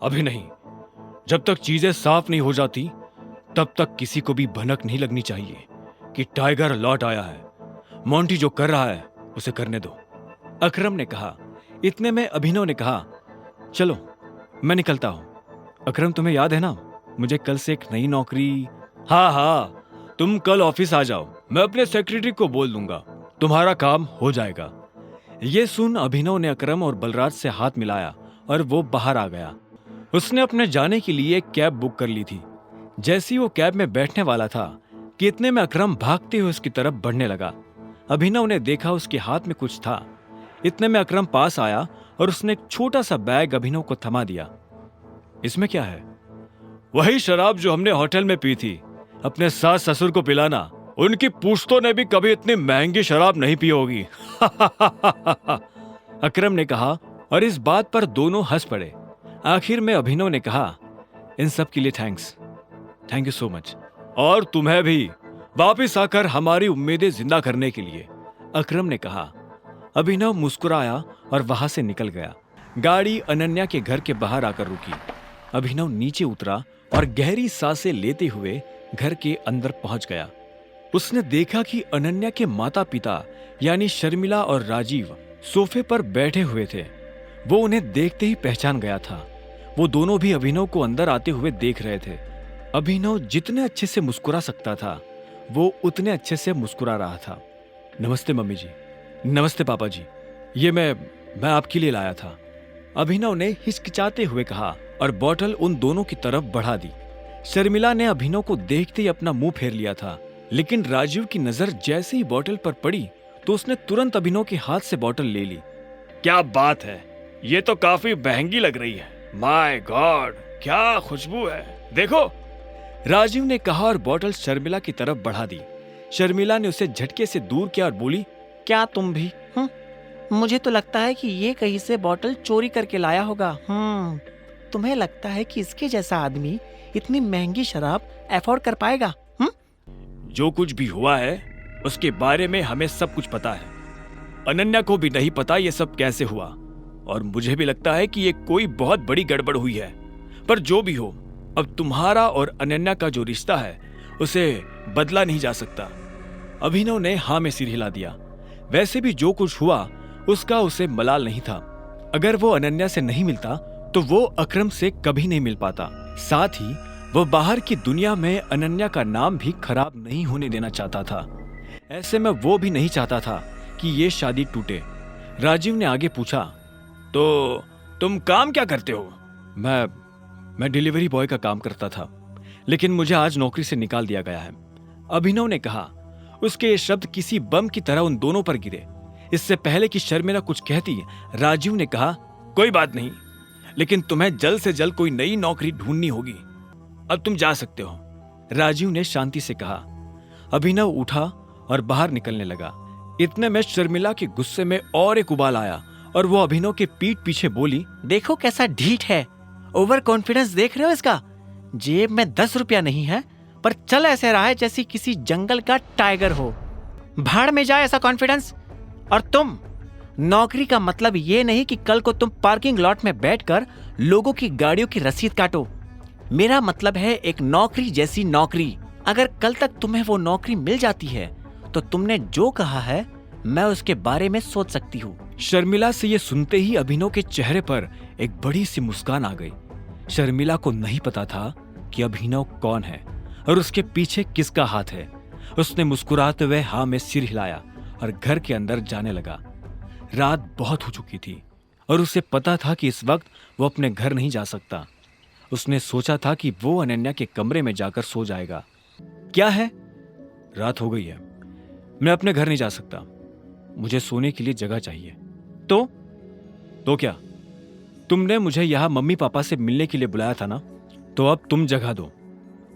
अभी नहीं। जब तक चीजें साफ नहीं हो जाती तब तक किसी को भी भनक नहीं लगनी चाहिए कि टाइगर लौट आया है। मोंटी जो कर रहा है उसे करने दो, अकरम ने कहा। इतने में अभिनव ने कहा, चलो मैं निकलता हूं। अकरम, तुम्हें याद है ना, मुझे कल से एक नई नौकरी। हाँ हाँ, तुम कल ऑफिस आ जाओ, मैं अपने सेक्रेटरी को बोल दूंगा, तुम्हारा काम हो जाएगा। ये सुन अभिनव ने अकरम और बलराज से हाथ मिलाया और वो बाहर आ गया। उसने अपने जाने के लिए एक कैब बुक कर ली थी। जैसे ही वो कैब में बैठने वाला था कि इतने में अकरम भागते हुए उसकी तरफ बढ़ने लगा। अभिनव ने देखा उसके हाथ में कुछ था। इतने में अकरम पास आया और उसने एक छोटा सा बैग अभिनव को थमा दिया। इसमें क्या है? वही शराब जो हमने होटल में पी थी। अपने सास ससुर को पिलाना। उनकी पूछतों ने भी कभी इतनी महंगी शराब नहीं पी होगी। अकरम ने कहा और इस बात पर दोनों हंस पड़े। आखिर में अभिनव ने कहा, इन सब के लिए thanks, thank you so much. और तुम्हें भी वापिस आकर हमारी उम्मीदें जिंदा करने के लिए, अकरम ने कहा। अभिनव मुस्कुराया और वहां से निकल गया। गाड़ी अनन्या के घर के बाहर आकर रुकी। अभिनव नीचे उतरा और गहरी सांसें लेते हुए घर के अंदर पहुंच गया। उसने देखा कि अनन्या के माता पिता यानी शर्मिला और राजीव सोफे पर बैठे हुए थे। वो उन्हें देखते ही पहचान गया था। वो दोनों भी अभिनव को अंदर आते हुए देख रहे थे। अभिनव जितने अच्छे से मुस्कुरा सकता था वो उतने अच्छे से मुस्कुरा रहा था। नमस्ते मम्मी जी। नमस्ते पापा जी। ये मैं आपके लिए लाया था, अभिनव ने हिचकिचाते हुए कहा और बोतल उन दोनों की तरफ बढ़ा दी। शर्मिला ने अभिनव को देखते ही अपना मुंह फेर लिया था, लेकिन राजीव की नजर जैसे ही बोतल पर पड़ी तो उसने तुरंत अभिनव के हाथ से बोतल ले ली। क्या बात है, ये तो काफी महंगी लग रही है। माय गॉड, क्या खुशबू है, देखो, राजीव ने कहा और बोतल शर्मिला की तरफ बढ़ा दी। शर्मिला ने उसे झटके से दूर किया और बोली, क्या तुम भी? मुझे तो लगता है कि ये कहीं से बोतल चोरी करके लाया होगा। तुम्हें लगता है कि इसके जैसा आदमी इतनी महंगी शराब अफोर्ड कर पाएगा? जो कुछ भी हुआ है उसके बारे में हमें सब कुछ पता है। अनन्या को भी नहीं पता ये सब कैसे हुआ, और मुझे भी लगता है कि ये कोई बहुत बड़ी गड़बड़ हुई है। पर जो भी हो, अब तुम्हारा और अनन्या का जो रिश्ता है उसे बदला नहीं जा सकता। अभिनव ने हाँ में सिर हिला दिया। वैसे भी जो कुछ हुआ उसका उसे मलाल नहीं था। अगर वो अनन्या से नहीं मिलता तो वो अकरम से कभी नहीं मिल पाता। साथ ही वो बाहर की दुनिया में अनन्या का नाम भी खराब नहीं होने देना चाहता था। ऐसे में वो भी नहीं चाहता था कि ये शादी टूटे। राजीव ने आगे पूछा, तो तुम काम क्या करते हो? मैं डिलीवरी बॉय का काम करता था, लेकिन मुझे आज नौकरी से निकाल दिया गया है, अभिनव ने कहा। उसके ये शब्द किसी बम की तरह उन दोनों पर गिरे। इससे पहले कि शर्मिला कुछ कहती, राजीव ने कहा, कोई बात नहीं, लेकिन तुम्हें जल्द से जल्द कोई नई नौकरी ढूंढनी होगी। अब तुम जा सकते हो, राजीव ने शांति से कहा। अभिनव उठा और बाहर निकलने लगा। इतने में शर्मिला के गुस्से में और एक उबाल आया और वो अभिनव के पीठ पीछे बोली, देखो कैसा ढीठ है, ओवर कॉन्फिडेंस देख रहे हो इसका? जेब में 10 रुपया नहीं है पर चल ऐसे रहा है जैसे किसी जंगल का टाइगर हो। भाड़ में जाए ऐसा कॉन्फिडेंस। और तुम, नौकरी का मतलब ये नहीं कि कल को तुम पार्किंग लॉट में बैठकर लोगों की गाड़ियों की रसीद काटो। मेरा मतलब है एक नौकरी जैसी नौकरी। अगर कल तक तुम्हें वो नौकरी मिल जाती है तो तुमने जो कहा है मैं उसके बारे में सोच सकती हूँ। शर्मिला से ये सुनते ही अभिनव के चेहरे पर एक बड़ी सी मुस्कान आ गई। शर्मिला को नहीं पता था कि अभिनव कौन है और उसके पीछे किसका हाथ है। उसने मुस्कुराते हुए हाँ में सिर हिलाया और घर के अंदर जाने लगा। रात बहुत हो चुकी थी और उसे पता था कि इस वक्त वो अपने घर नहीं जा सकता। उसने सोचा था कि वो अनन्या के कमरे में जाकर सो जाएगा। क्या है, रात हो गई है, मैं अपने घर नहीं जा सकता, मुझे सोने के लिए जगह चाहिए। तो क्या, तुमने मुझे यहां मम्मी पापा से मिलने के लिए बुलाया था ना, तो अब तुम जगह दो।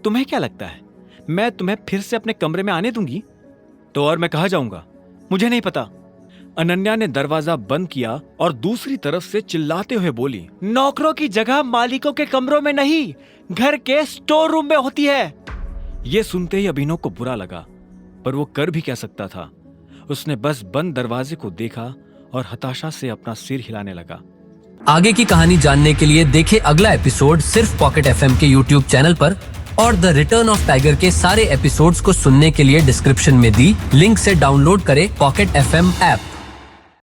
तुम्हें क्या लगता है मैं तुम्हें फिर से अपने कमरे में आने दूंगी? तो और मैं कहां जाऊंगा, मुझे नहीं पता। अनन्या ने दरवाजा बंद किया और दूसरी तरफ से चिल्लाते हुए बोली, नौकरों की जगह मालिकों के कमरों में नहीं, घर के स्टोर रूम में होती है। यह सुनते ही अभिनव को बुरा लगा, पर वो कर भी क्या सकता था। उसने बस बंद दरवाजे को देखा और हताशा से अपना सिर हिलाने लगा। आगे की कहानी जानने के लिए देखें अगला एपिसोड सिर्फ पॉकेट एफएम के यूट्यूब चैनल पर, और द रिटर्न ऑफ टाइगर के सारे एपिसोड्स को सुनने के लिए डिस्क्रिप्शन में दी लिंक से डाउनलोड करें पॉकेट एफएम ऐप।